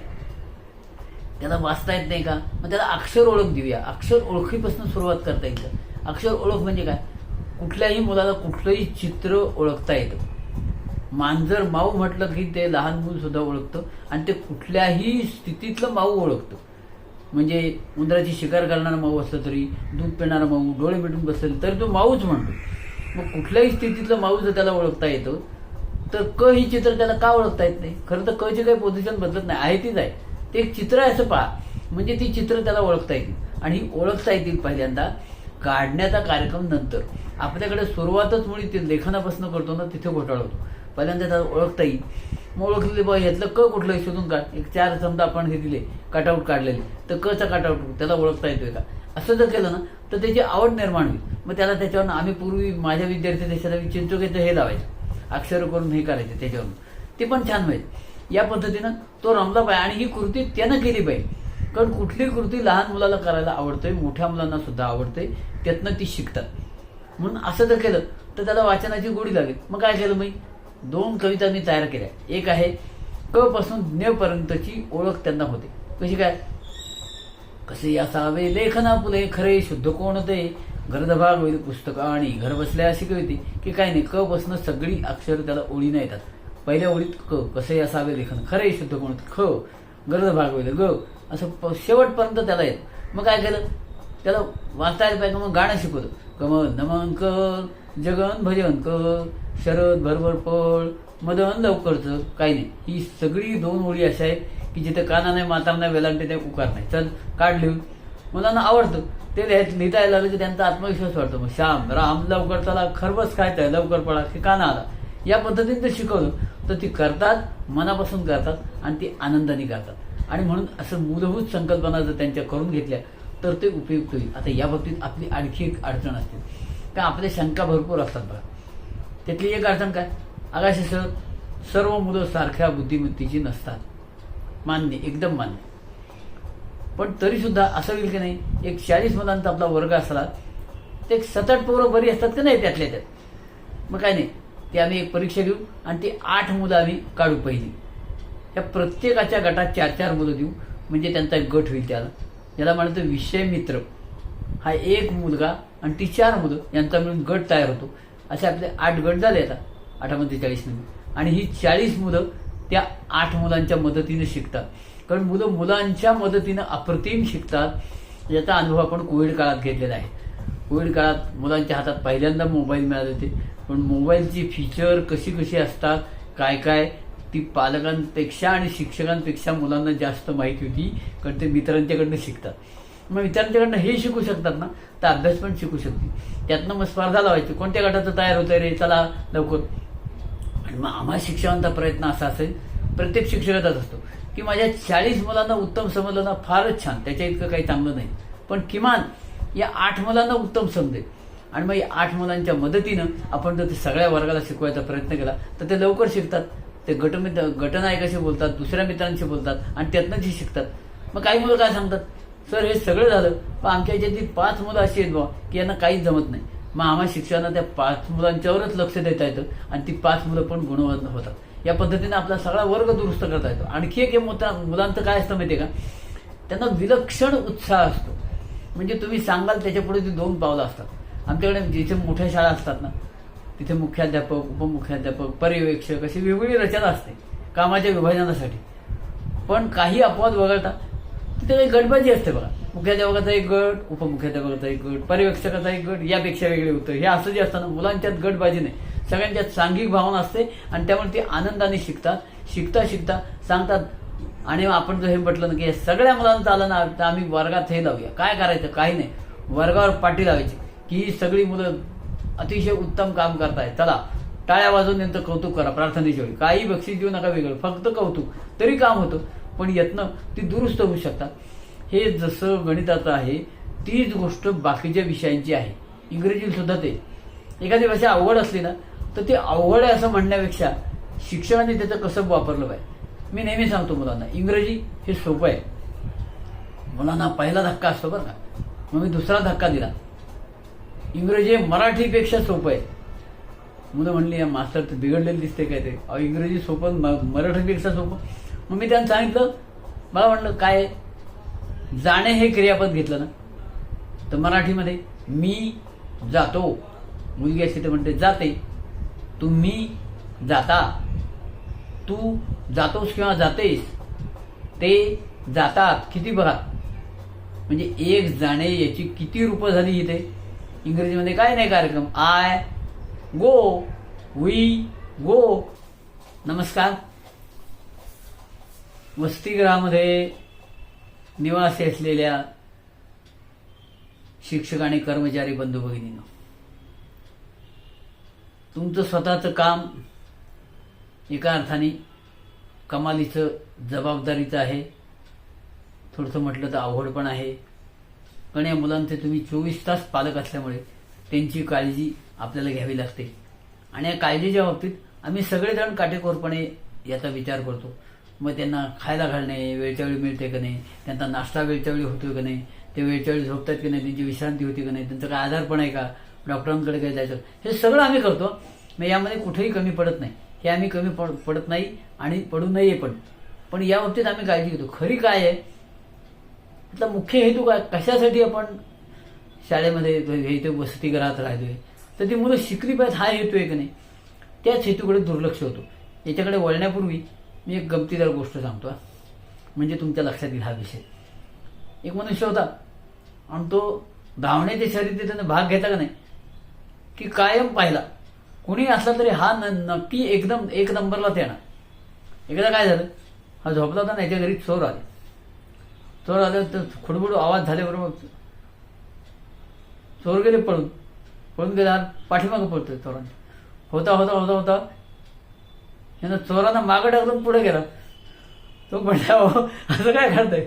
त्याला वाचता येत नाही का, मग त्याला अक्षर ओळख देऊया. अक्षर ओळखीपासून सुरुवात करता येईल. अक्षर ओळख म्हणजे काय? कुठल्याही मुलाला कुठलंही चित्र ओळखता येतं. मांजर माऊ म्हटलं की ते लहान मूल सुद्धा ओळखतं आणि ते कुठल्याही स्थितीतलं माऊ ओळखतं. म्हणजे उंदराची शिकार करणारा माऊ असलं तरी, दूध पिणारा माऊ, डोळे मिटून बसलेलं तरी तो माऊच म्हणतो. मग कुठल्याही स्थितीतलं माऊ जर त्याला ओळखता येतं तर क ही चित्र त्याला का ओळखता येत नाही? खरं तर क ची काही पोझिशन बदलत नाही, आहे तीच आहे. ते एक चित्र आहे असं पहा, म्हणजे ती चित्र त्याला ओळखता येतील. आणि ही ओळखता येतील पहिल्यांदा काढण्याचा कार्यक्रम नंतर. आपल्याकडे सुरुवातच मुळी ते लेखनापासून करतो ना, तिथे घोटाळा होतो. पहिल्यांदा त्याला ओळखता येईल. मग ओळखलेले बघ ह्यातलं क कुठलंही शोधून काढ. एक 4 समजा आपण हे दिले कटआउट काढलेले, तर कचा कटआउट त्याला ओळखता येतोय का, असं जर केलं ना तर त्याची आवड निर्माण होईल. मग त्याला त्याच्यावरून आम्ही पूर्वी माझ्या विद्यार्थी देशाला चिंचोक्याचं हे लावायचं, अक्षर करून हे करायचे, त्याच्यावरून ते पण छान होईल. या पद्धतीनं तो रमला पाहिजे. आणि ही कृती त्यानं केली पाहिजे. कारण कुठली कृती लहान मुलाला करायला आवडते, मोठ्या मुलांना सुद्धा आवडते, त्यातनं ती शिकतात. म्हणून असं जर केलं तर त्याला वाचनाची गोडी लागेल. मग काय केलं मी? 2 कविता मी तयार केल्या. एक आहे क पासून ज्ञ पर्यंतची ओळख त्यांना होते. कशी काय? कसे असावे लेखना फुले खरे शुद्ध कोणते, गर्दभाग होईल पुस्तक आणि घर बसल्या अशी कविते की काय नाही, क पासून सगळी अक्षर त्याला ओळीनं येतात. पहिल्या ओळीत क, कसे असावे लेखन खरे शुद्ध कोणते, ख गर्दभाग होईल ग, असं शेवटपर्यंत त्याला येतं. मग काय केलं? त्याला वाचता यायला पाहिजे. मग गाणं शिकवलं. कमल नमन कर जगन भजन कर, शरद भरभर पळ, मदन लवकरच. काही नाही, ही सगळी 2 ओळी अशा आहेत की जिथे काना नाही, माता नाही, वेलांटे नाही, उकार नाही. चल काढ लिहून. मुलांना आवडतं ते लिहिता यायला लागलं की त्यांचा आत्मविश्वास वाढतो. मग श्याम राम लवकर चला, खरबस खायचं आहे, लवकर पडा, की काना आला. या पद्धतीने ते शिकवलं तर ती करतात, मनापासून करतात आणि ती आनंदाने करतात. आणि म्हणून असं मूलभूत संकल्पना जर त्यांच्या करून घेतल्या तर ते उपयुक्त होईल. आता या बाबतीत आपली आणखी एक अडचण असते, का आपल्या शंका भरपूर असतात बघा. त्यातली एक अडचण काय, आगाशी सर सर्व मुलं सारख्या बुद्धिमत्तेची नसतात. मान्य, एकदम मान्य. पण तरी सुद्धा असं होईल की नाही, एक 40 मुलांचा आपला वर्ग असला तर एक 7-8 पोरं बरी असतात की नाही त्यातल्या त्यात. मग काय नाही, ते आम्ही एक परीक्षा घेऊ आणि ती 8 मुलं आम्ही काढू पहिली. त्या प्रत्येकाच्या गटात 4-4 मुलं देऊ, म्हणजे त्यांचा एक गट होईल. ज्याला म्हणतो विषय मित्र. हा एक मुलगा आणि ती 4 मुलं यांचा मिळून गट तयार होतो. असे आपले 8 गट झाले. आता 8 × 40 आणि ही 40 मुलं त्या 8 मुलांच्या मदतीने शिकतात. कारण मुलांच्या मदतीनं अप्रतिम शिकतात. याचा अनुभव आपण कोविड काळात घेतलेला आहे. कोविड काळात मुलांच्या हातात पहिल्यांदा मोबाईल मिळाले होते, पण मोबाईलची फीचर कशी कशी असतात, काय काय, ती पालकांपेक्षा आणि शिक्षकांपेक्षा मुलांना जास्त माहिती होती. कारण ते मित्रांच्याकडनं शिकतात. मग मित्रांच्याकडनं हे शिकू शकतात ना, तर अभ्यास पण शिकू शकते. त्यातनं मग स्पर्धा लावायची, कोणत्या गटाचं तयार होतंय रे, चला लवकर. आणि मग आम्हा शिक्षकांचा प्रयत्न असा असेल, प्रत्येक शिक्षकाचाच असतो की माझ्या 40 मुलांना उत्तम समजलं ना, फारच छान, त्याच्या इतकं काही चांगलं नाही, पण किमान या 8 मुलांना उत्तम समजेल. आणि मग या 8 मुलांच्या मदतीनं आपण जर ते सगळ्या वर्गाला शिकवायचा प्रयत्न केला तर ते लवकर शिकतात. ते गटनायकाशी बोलतात, दुसऱ्या मित्रांशी बोलतात आणि त्यातनं जे शिकतात. मग काही मुलं काय सांगतात, सर हे सगळं झालं पण आमच्या याच्यातली 5 मुलं अशी आहेत बा की यांना काहीच जमत नाही. मग आम्हा शिक्षकांना त्या 5 मुलांच्यावरच लक्ष देता येतं आणि ती 5 मुलं पण गुणवंत होतात. या पद्धतीने आपला सगळा वर्ग दुरुस्त करता येतो. आणखी एक मुलांचं काय असतं माहिती आहे का, त्यांना विलक्षण उत्साह असतो. म्हणजे तुम्ही सांगाल त्याच्यापुढे ती 2 पावलं असतात. आमच्याकडे जिथे मोठ्या शाळा असतात ना, तिथे मुख्याध्यापक, उपमुख्याध्यापक, पर्यवेक्षक अशी वेगवेगळी रचना असते कामाच्या विभाजनासाठी. पण काही अपवाद वगळता तिथे काही गटबाजी असते बघा. मुख्याध्यापकाचा एक गट, उपमुख्याध्यापकाचा एक गट, पर्यवेक्षकाचा एक गट, यापेक्षा वेगळे होतं. हे असं जे असतं ना, मुलांच्यात गटबाजी नाही, सगळ्यांच्यात सांघिक भावना असते आणि त्यामुळे ते आनंदाने शिकतात. शिकता सांगतात. आणि आपण जर हे म्हटलं ना की सगळ्या मुलांचं आलं ना तर आम्ही वर्गात हे लावूया, काय करायचं, काही नाही, वर्गावर पाठी लावायची की ही सगळी मुलं अतिशय उत्तम काम करतायत, चला टाळ्या वाजवून त्यांचं कौतुक करा प्रार्थनेच्या वेळी. काही बक्षीस देऊ नका वेगळं, फक्त कौतुक, तरी काम होतं. पण यातनं ती दुरुस्त होऊ शकतात. हे जसं गणिताचं आहे तीच गोष्ट बाकीच्या विषयांची आहे. इंग्रजी सुद्धा ते. एखादी भाषा अवघड असली ना तर ते अवघड आहे असं म्हणण्यापेक्षा शिक्षकांनी त्याचं कसं वापरलं पाहिजे. मी नेहमी सांगतो मुलांना, इंग्रजी हे सोपं आहे. मुलांना पहिला धक्का असतो बरं का, मग मी दुसरा धक्का दिला. इंग्रजी मराठीपेक्षा सोपं आहे. मुलं म्हणली या मास्तर तर बिघडलेलं दिसते काय ते, इंग्रजी सोपं मराठीपेक्षा सोपं. मग मी त्यांना सांगितलं, मला म्हटलं काय, जाणे हे क्रियापद घेतलं ना तर मराठीमध्ये मी जातो, मुलगी असते ते म्हणते जाते, तुम्ही जाता, तू जातोस किंवा जातेस, ते जातात. किती बघा, म्हणजे एक जाणे याची किती रूपं झाली इथे. इंग्रजीमध्ये काय नाही कार्यक्रम, आय गो, वी गो. नमस्कार. वसतिगृहामध्ये निवासी असलेल्या शिक्षक आणि कर्मचारी बंधू भगिनींनो, तुमचं स्वतःचं काम एका अर्थाने कमालीचं जबाबदारीचं आहे. थोडंसं म्हटलं तर अवघड पण आहे. पण या मुलांचे तुम्ही 24 तास पालक असल्यामुळे त्यांची काळजी आपल्याला घ्यावी लागते. आणि या काळजीच्या बाबतीत आम्ही सगळेजण काटेकोरपणे याचा विचार करतो. मग त्यांना खायला घालणे वेळच्या वेळी मिळते का नाही, त्यांचा नाश्ता वेळच्या वेळी होतोय का नाही, ते वेळच्या वेळी झोपतात की नाही, त्यांची विश्रांती होती का नाही, त्यांचं काय आजारपण आहे का, डॉक्टरांकडे काय जायचं, हे सगळं आम्ही करतो. मग यामध्ये कुठेही कमी पडत नाही. हे आम्ही कमी पडत नाही आणि पडू नये पण या बाबतीत आम्ही काळजी घेतो. खरी काय आहे, त्याचा मुख्य हेतू काय, कशासाठी आपण शाळेमध्ये इथे वसतिगृहात राहतोय, तर ती मुलं शिकली पाहिजेत हा हेतू आहे की नाही, त्याच हेतूकडे दुर्लक्ष होतो. याच्याकडे वळण्यापूर्वी मी एक गमतीदार गोष्ट सांगतो, म्हणजे तुमच्या लक्षात येईल हा विषय. एक मनुष्य होता आणि तो धावण्याच्या शर्यतीत त्याने भाग घेतला का नाही, की कायम पाहिला कुणी असला तरी हा नक्की एकदम एक नंबरलाच येणार. एकदा काय झालं, हा झोपला होता ना, याच्या घरी चोर आले. चोर आले तर खुडबुड आवाज झाल्याबरोबर चोर गेले पळून गेला. पाठीमागं पळतोय चोरांच्या. होता होता होता होता यानं चोरांना मागं टाकून पुढे गेला. तो म्हणला, हो असं काय करताय,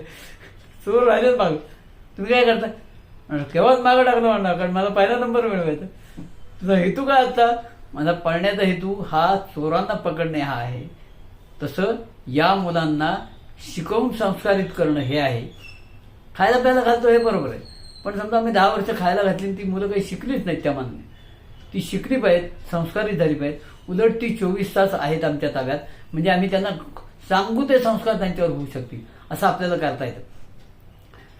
चोर राहिलेच मागं, तुम्ही काय करताय. केव्हाच मागं टाकलं म्हणणार, कारण मला पहिला नंबर मिळवायचा. तुझा हेतू काय असता. माझा पळण्याचा हेतू हा चोरांना पकडणे हा आहे. तसं या मुलांना शिकवून संस्कारित करणं हे आहे. खायला प्यायला घालतो हे बरोबर आहे, पण समजा आम्ही 10 वर्ष खायला घातली ती मुलं काही शिकलीच नाहीत त्या मानाने. ती शिकली पाहिजेत, संस्कारित झाली पाहिजेत. उलट ती 24 तास आहेत आमच्या ताब्यात, म्हणजे आम्ही त्यांना सांगू ते संस्कार त्यांच्यावर होऊ शकतील असं आपल्याला करता येतं.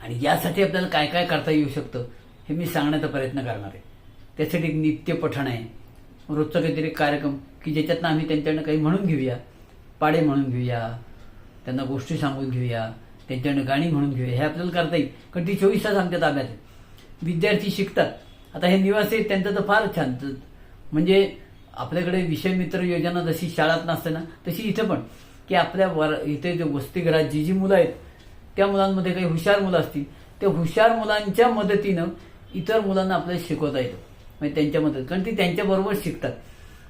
आणि यासाठी आपल्याला काय काय करता येऊ शकतं हे मी सांगण्याचा प्रयत्न करणार आहे. त्यासाठी एक नित्य पठण आहे, रोजचा काहीतरी कार्यक्रम की ज्याच्यातनं आम्ही त्यांच्याकडनं काही म्हणून घेऊया, पाडे म्हणून घेऊया, त्यांना गोष्टी सांगून घेऊया, त्यांच्याकडनं गाणी म्हणून घेऊया. हे आपल्याला करता येईल, कारण ती 24 तास आमच्या ताब्यात आहे. विद्यार्थी शिकतात. आता हे निवासी आहेत त्यांचं तर फारच छान. म्हणजे आपल्याकडे विषय मित्र योजना जशी शाळात नसते ना, तशी इथं पण की आपल्या इथे जे वसतिगृहात जी मुलं आहेत त्या मुलांमध्ये काही हुशार मुलं असतील, त्या हुशार मुलांच्या मदतीनं इतर मुलांना आपल्याला शिकवता येतं. म्हणजे त्यांच्या मदत, कारण ती त्यांच्याबरोबर शिकतात.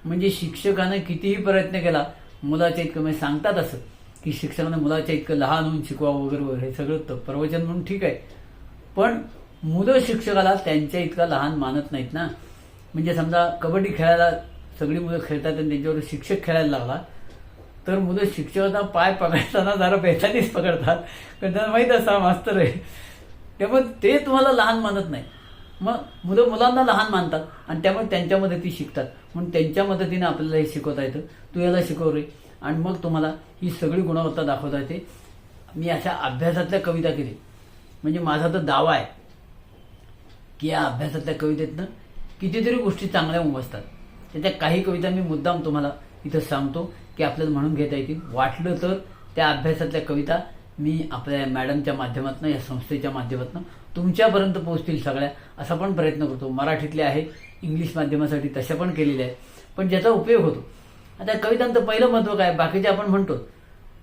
म्हणजे शिक्षकानं कितीही प्रयत्न केला मुलाच्या इतकं, म्हणजे सांगतात असं की शिक्षकानं मुलाच्या इतकं लहान होऊन शिकवा वगैरे वगैरे, हे सगळं प्रवचन म्हणून ठीक आहे, पण मुलं शिक्षकाला त्यांच्या इतका लहान मानत नाहीत ना. म्हणजे समजा कबड्डी खेळायला सगळी मुलं खेळतात आणि त्यांच्यावर शिक्षक खेळायला लागला तर मुलं शिक्षकाचा पाय पकडताना जरा बेतानीच पकडतात, कारण त्यांना माहीत असता मास्तर आहे. त्यामुळे ते तुम्हाला लहान मानत नाही. मग मुलं मुलांना लहान मानतात आणि त्यामुळे त्यांच्या मदती शिकतात. म्हणून त्यांच्या मदतीने आपल्याला हे शिकवता येतं. तू याला शिकव रे, आणि मग तुम्हाला ही सगळी गुणवत्ता दाखवता येते. मी अशा अभ्यासातल्या कविता केली, म्हणजे माझा तर दावा आहे की या अभ्यासातल्या कवितेतनं कितीतरी गोष्टी चांगल्या उमजतात. त्याच्या काही कविता मी मुद्दाम तुम्हाला इथं सांगतो की आपल्याला म्हणून घेता येतील. वाटलं तर त्या अभ्यासातल्या कविता मी आपल्या मॅडमच्या माध्यमातून, या संस्थेच्या माध्यमातून तुमच्यापर्यंत पोहोचतील सगळ्या, असा पण प्रयत्न करतो. मराठीतले आहे, इंग्लिश माध्यमासाठी तशा पण केलेल्या आहेत, पण ज्याचा उपयोग होतो. आता कवितांचं पहिलं महत्त्व काय, बाकीचे आपण म्हणतो,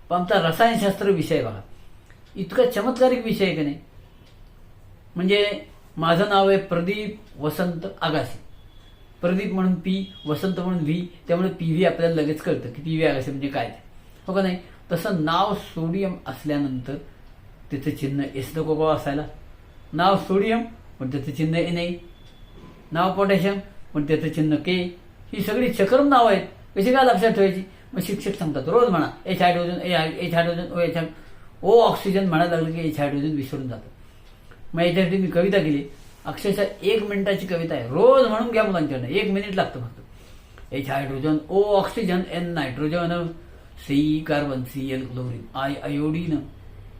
पण आमचा रसायनशास्त्र विषय बघा, इतका चमत्कारिक विषय आहे की नाही. म्हणजे माझं नाव आहे प्रदीप वसंत आगासे. प्रदीप म्हणून पी, वसंत म्हणून व्ही, त्यामुळे PV आपल्याला लगेच कळतं की PV आगासे म्हणजे काय, हो का नाही. तसं नाव सोडियम असल्यानंतर त्याचं चिन्ह एस नको का असायला. नाव सोडियम पण त्याचं चिन्ह ए नाही. नाव पोटॅशियम पण त्याचं चिन्ह के. ही सगळी चक्रम नावं आहेत, कशी काय लक्षात ठेवायची. मग शिक्षक सांगतात रोज म्हणा H hydrogen, H hydrogen, O oxygen म्हणायला लागलं की एच हायड्रोजन विसरून जातं. मग याच्यासाठी मी कविता केली, अक्षरशः 1 मिनिटाची कविता आहे. रोज म्हणून घ्या मुलांच्याकडनं, 1 मिनिट लागतं फक्त. H hydrogen, O oxygen, N nitrogen, C carbon, Cl chlorine, I iodine,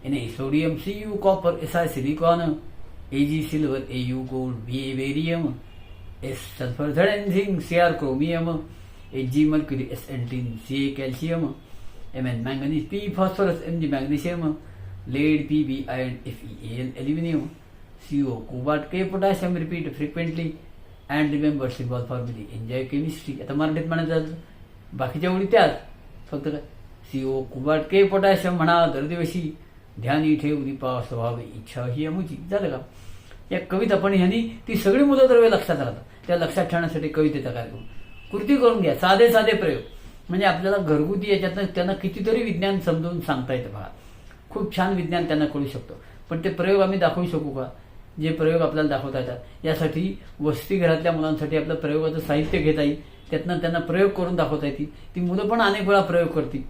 Na sodium, Cu copper, Si silicon, Ag silver, Au gold, Va barium, S sulphur, Zn zinc, Cr chromium, Hg mercury, Sn tin, Ca calcium, Mn manganese, P phosphorus, Mg magnesium, lead, Pb iron, FeAl aluminium, CO cobalt, K potassium. Repeat frequently and remember symbol formulae. Enjoy chemistry. आता मराठीत म्हणायचं बाकीच्या ओळी त्याच, फक्त काय CO cobalt, K potassium म्हणा दरदिवशी, ध्यानी ठेव दीपा स्वभाव इच्छा ही अमुची. झालं का. या कविता पण ह्यांनी ती सगळी मूलद्रव्ये लक्षात राहतात. त्या लक्षात ठेवण्यासाठी कवितेचा कार्यक्रम कृती करून घ्या. साधे साधे प्रयोग, म्हणजे आपल्याला घरगुती याच्यातनं त्यांना कितीतरी विज्ञान समजून सांगता येतं. बघा खूप छान विज्ञान त्यांना कळू शकतो. पण ते प्रयोग आम्ही दाखवू शकू का, जे प्रयोग आपल्याला दाखवता येतात. यासाठी वसतिगृहातल्या मुलांसाठी आपलं प्रयोगाचं साहित्य घेता येईल, त्यातनं त्यांना प्रयोग करून दाखवता येतील. ती मुलं पण अनेक वेळा प्रयोग करतील.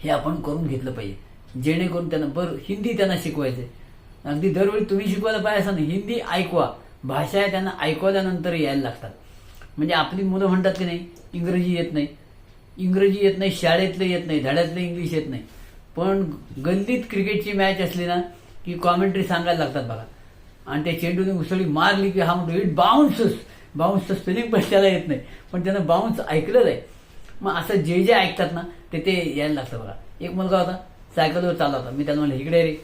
हे आपण करून घेतलं पाहिजे, जेणेकरून त्यांना हिंदी त्यांना शिकवायचं. अगदी दरवेळी तुम्ही शिकवायला पाहिजे असं नाही. हिंदी ऐकवा, भाषा आहे त्यांना ऐकवल्यानंतर यायला लागतात. म्हणजे आपली मुलं म्हणतात की नाही इंग्रजी येत नाही, इंग्रजी येत नाही, शाळेतलं येत नाही, धड्यातलं इंग्लिश येत नाही, पण गल्लीत क्रिकेटची मॅच असली ना की कॉमेंट्री सांगायला लागतात बघा. आणि त्या चेंडूने उसळी मारली की हा म्हणतो इट बाउन्सेस. बाउन्सचं स्पेलिंग पण त्याला येत नाही, पण त्यानं बाउन्स ऐकलेलं आहे. मग असं जे जे ऐकतात ना ते यायला लागतं बघा. एक मुलगा होता सायकलवर चालला होता, मी त्याला म्हणलं इकडे रे,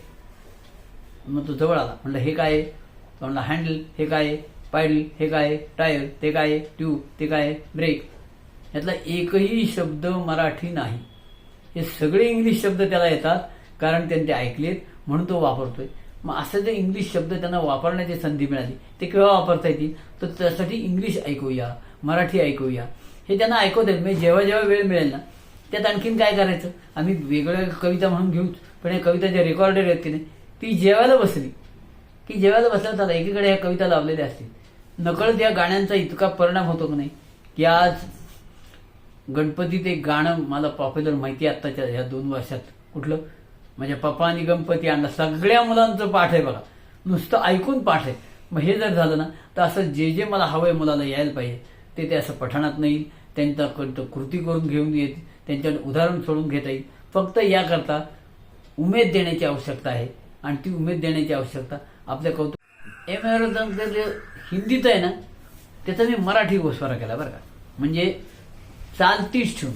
मग तो जवळ आला, म्हणलं हे काय आहे, तो म्हणला हँडल. हे काय आहे, पायडल हे काय आहे, टायर ते काय आहे, ट्यूब ते काय आहे, ब्रेक. यातला एकही शब्द मराठी नाही. हे सगळे इंग्लिश शब्द त्याला येतात, कारण त्यांनी ते ऐकलेत म्हणून तो वापरतोय. मग असं जे इंग्लिश शब्द त्यांना वापरण्याची संधी मिळाली ते केव्हा वापरता येतील, तर त्यासाठी इंग्लिश ऐकूया, मराठी ऐकूया, हे त्यांना ऐकवता येईल. म्हणजे जेव्हा जेव्हा वेळ मिळेल ना, त्यात आणखीन काय करायचं, आम्ही वेगळ्या कविता म्हणून घेऊच, पण या कविता ज्या रेकॉर्डेड आहेत की नाही, ती जेवायला बसली की जेवायला बसल्यावर त्याला एकीकडे ह्या कविता लावलेल्या असतील. नकळत या गाण्यांचा इतका परिणाम होतो की नाही, की आज गणपतीत एक गाणं मला पॉप्युलर माहिती आहे आत्ताच्या ह्या 2 वर्षात. कुठलं, माझ्या पप्पानी गणपती आणला, सगळ्या मुलांचं पाठ आहे बघा, नुसतं ऐकून पाठ आहे. मग हे जर झालं ना, तर असं जे जे मला हवंय मुलाला यायला पाहिजे ते असं पठणात नाही, त्यांचा कृती करून घेऊन येत, त्यांच्या उदाहरण सोडून घेता येईल. फक्त याकरता उमेद देण्याची आवश्यकता आहे, आणि ती उमेद देण्याची आवश्यकता आपल्या कौतुक हिंदीत आहे ना, त्याचा मी मराठी गोस्वारा केला बरं का. म्हणजे चालतीच ठेवून,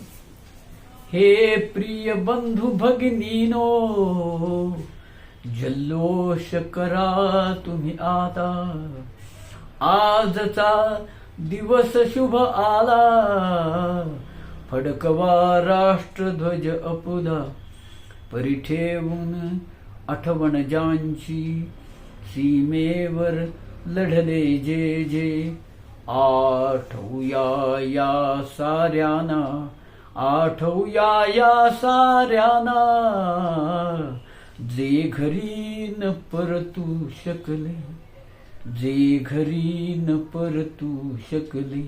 हे प्रिय बंधू भगिनीनो, जल्लोष करा तुम्ही आता, आजचा दिवस शुभ आला, फडकवा राष्ट्रध्वज अपुला, परी ठेवून आठवण ज्यांची, सीमेवर लढले जे जे, आठवूया या साऱ्यांना, आठवूया या साऱ्यांना, जे घरी न परतू शकले, जे घरी न परतू शकले,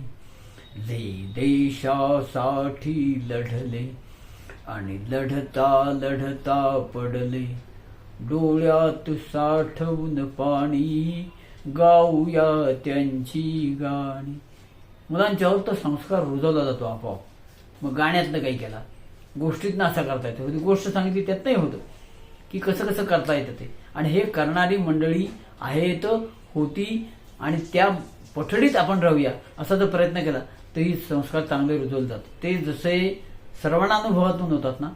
जे देशासाठी लढले आणि लढता लढता पडले, डोळ्यात साठवून पाणी, गाऊया त्यांची गाणी. मुलांच्यावर तो संस्कार रुजवला जातो आपोआप. मग गाण्यातनं काही केला, गोष्टीतनं असा करता येतो, गोष्ट सांगितली त्यात नाही होतं की कसं कसं करता येतं ते. आणि हे करणारी मंडळी आहेत, होती, आणि त्या पठडीत आपण राहूया असा जर प्रयत्न केला तरी संस्कार चांगले रुजवले जातात. ते जसे श्रवणानुभवातून होतात ना,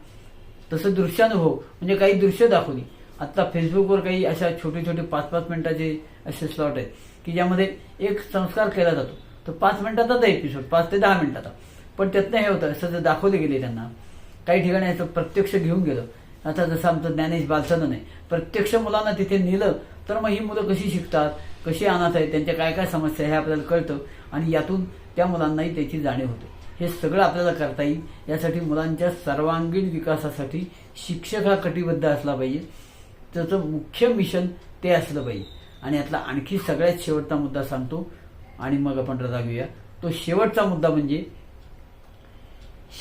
तसं दृश्यानुभव म्हणजे काही दृश्य दाखवली. आत्ता फेसबुकवर काही अशा छोटे छोटे 5-5 मिनिटाचे असे स्लॉट आहेत की ज्यामध्ये एक संस्कार केला जातो. तर 5 मिनिटाचा एपिसोड, 5 ते 10 मिनिटाचा, पण त्यातनं हे होतं असं जर दाखवले गेले त्यांना. काही ठिकाणी याचं प्रत्यक्ष घेऊन गेलं. आता जसं आमचं ज्ञानेश बालसदन आहे, प्रत्यक्ष मुलांना तिथे नेलं तर मग ही मुलं कशी शिकतात, कशी अनाथ आहेत, त्यांच्या काय काय समस्या हे आपल्याला कळतं, आणि यातून त्या मुलांनाही त्याची जाणीव होते. हे सगळं आपल्याला करता येईल. यासाठी मुलांच्या सर्वांगीण विकासासाठी शिक्षक हा कटिबद्ध असला पाहिजे. त्याचं मुख्य मिशन ते असलं पाहिजे. आणि यातला आणखी सगळ्यात शेवटचा मुद्दा सांगतो आणि मग आपण रजा घेऊया. तो शेवटचा मुद्दा म्हणजे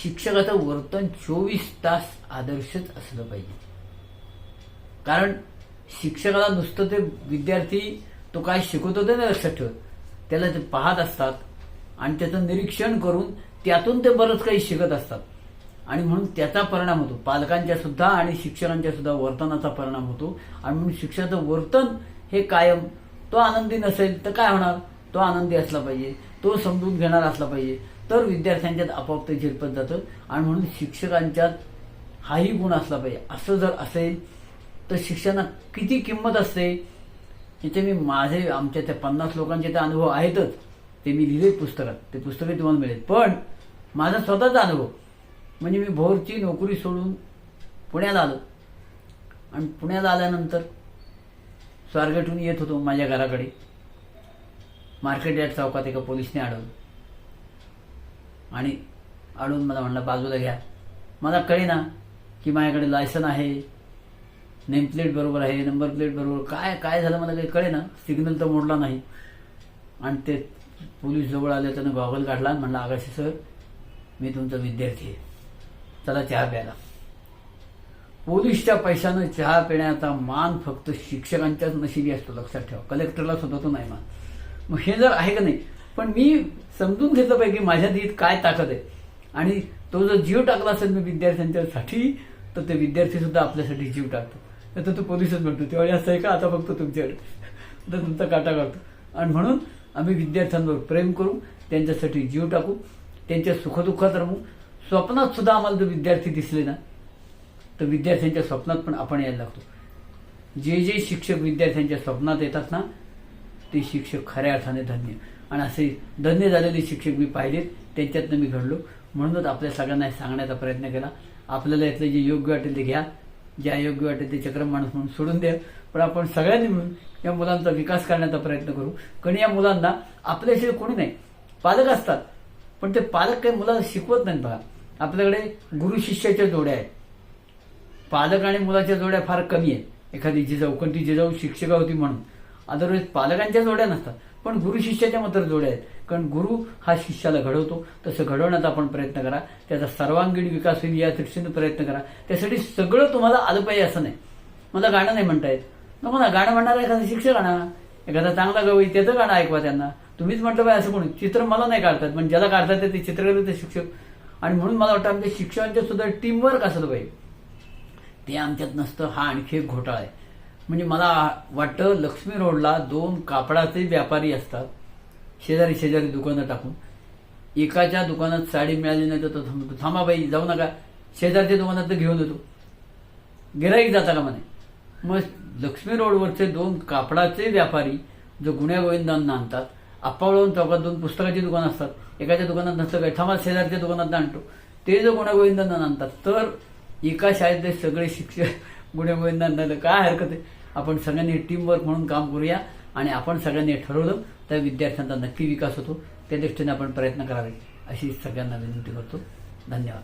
शिक्षकाचं वर्तन 24 तास आदर्शच असलं पाहिजे. कारण शिक्षकाला नुसतं ते विद्यार्थी तो काय शिकवतो ते नाही लक्षात ठेवत, त्याला ते पाहत असतात आणि त्याचं निरीक्षण करून त्यातून ते बरंच काही शिकत असतात. आणि म्हणून त्याचा परिणाम होतो पालकांच्या सुद्धा आणि शिक्षकांच्या सुद्धा वर्तनाचा परिणाम होतो. आणि म्हणून शिक्षकाचं वर्तन हे कायम, तो आनंदी नसेल तर काय होणार, तो आनंदी असला पाहिजे, तो समजून घेणार असला पाहिजे, तर विद्यार्थ्यांच्यात आपोआप ते झिरपत जातं. आणि म्हणून शिक्षकांच्यात हाही गुण असला पाहिजे. असं जर असेल तर शिक्षकांना किती किंमत असते याचे मी माझे आमच्या त्या 50 लोकांचे ते अनुभव आहेतच, ते मी लिहिले पुस्तकात, ते पुस्तकही तुम्हाला मिळेल. पण माझा स्वतःचा अनुभव म्हणजे मी भोरची नोकरी सोडून पुण्याला आलो आणि पुण्याला आल्यानंतर स्वारगेटहून येत होतो माझ्या घराकडे. मार्केट यार्ड चौकात एका पोलिसने अडवलं आणि अडवून मला म्हणला बाजूला घ्या. मला कळेना की माझ्याकडे लायसन आहे, नेम प्लेट बरोबर आहे, नंबर प्लेट बरोबर, काय काय झालं मला काही कळेना. सिग्नल तर मोडला नाही. आणि ते पोलीस जवळ आले, त्यानं गॉगल काढला आणि म्हणला आगाशी सर मी तुमचा विद्यार्थी आहे, चला चहा प्यायला. पोलीसच्या पैशानं चहा पिण्याचा मान फक्त शिक्षकांच्याच नशिबी असतो, लक्षात ठेवा. कलेक्टरला सुद्धा तो नाही मान. मग हे जर आहे का नाही, पण मी समजून घेतलं पाहिजे की माझ्यात ही काय ताकद आहे. आणि तो जर जीव टाकला असेल मी विद्यार्थ्यांच्यासाठी, तर ते विद्यार्थी सुद्धा आपल्यासाठी जीव टाकतो. तर तो पोलीसच म्हणतो त्यावेळी असं आहे का, आता फक्त तुमच्याकडे, तर तुमचा काटा काढतो. आणि म्हणून आम्ही विद्यार्थ्यांवर प्रेम करू, त्यांच्यासाठी जीव टाकू, त्यांच्या सुखदुःखात रमू. स्वप्नात सुद्धा आम्हाला जर विद्यार्थी दिसले ना, तर विद्यार्थ्यांच्या स्वप्नात पण आपण यायला लागतो. जे जे शिक्षक विद्यार्थ्यांच्या स्वप्नात येतात ना, ते शिक्षक खऱ्या अर्थाने धन्य. आणि असे धन्य झालेले शिक्षक मी पाहिलेत, त्यांच्यातनं मी घडलो. म्हणूनच आपल्या सगळ्यांना सांगण्याचा प्रयत्न केला. आपल्याला यातलं जे योग्य वाटेल ते घ्या, जे अयोग्य वाटेल ते चक्रम माणूस म्हणून सोडून द्या. पण आपण सगळ्यांनी मिळून या मुलांचा विकास करण्याचा प्रयत्न करू. कारण या मुलांना आपल्याशिवाय कोणी नाही. पालक असतात, पण ते पालक काही मुलांना शिकवत नाहीत. बघा, आपल्याकडे गुरु शिष्याच्या जोड्या आहेत, पालक आणि मुलाच्या जोड्या फार कमी आहेत. एखादी जिजाऊ, कोणती जिजाऊ शिक्षिका होती म्हणून, अदरवाईज पालकांच्या जोड्या नसतात, पण गुरु शिष्याच्या मात्र जोड्या आहेत. कारण गुरु हा शिष्याला घडवतो, तसं घडवण्याचा आपण प्रयत्न करा. त्याचा सर्वांगीण विकास होईल या दृष्टीने प्रयत्न करा. त्यासाठी सगळं तुम्हाला आलं पाहिजे असं नाही. मला गाणं नाही म्हणता येत, नको ना. गाणं म्हणणारा एखादा शिक्षक आणा, एखादा चांगला गवई, त्याचं गाणं ऐकवा त्यांना. तुम्हीच म्हटलं पाहिजे असं कोणी. चित्र मला नाही काढतात, पण ज्याला काढतात ते चित्रकलेचे शिक्षक. आणि म्हणून मला वाटतं आमच्या शिक्षकांच्या सुद्धा टीमवर्क असलं पाहिजे. ते आमच्यात नसतं, हा आणखी एक घोटाळा आहे. म्हणजे मला वाटतं लक्ष्मी रोडला 2 कापडाचे व्यापारी असतात, शेजारी शेजारी दुकानं टाकून. एकाच्या दुकानात साडी मिळाली नाही तर तो थांबतो, थांबा बाई जाऊ नका, शेजारच्या दुकानात तर घेऊन येतो. गिराईक जाता का म्हणे. मग लक्ष्मी रोडवरचे 2 कापडाचे व्यापारी जो गुण्या गोविंदांना आणतात, आप्पावळून चौकात 2 पुस्तकाची दुकानं असतात, एकाच्या दुकानात नसतं काय, थांबा शेजारच्या दुकानात आणतो, ते जो गुण्या गोविंदांना आणतात. तर एका शाळेतले सगळे शिक्षक गुण्या गोविंदांना, काय हरकत आहे. आपण सगळ्यांनी टीमवर्क म्हणून काम करूया. आणि आपण सगळ्यांनी ठरवलं तर विद्यार्थ्यांचा नक्की विकास होतो. त्या दृष्टीने आपण प्रयत्न करावे अशी सगळ्यांना विनंती करतो. धन्यवाद.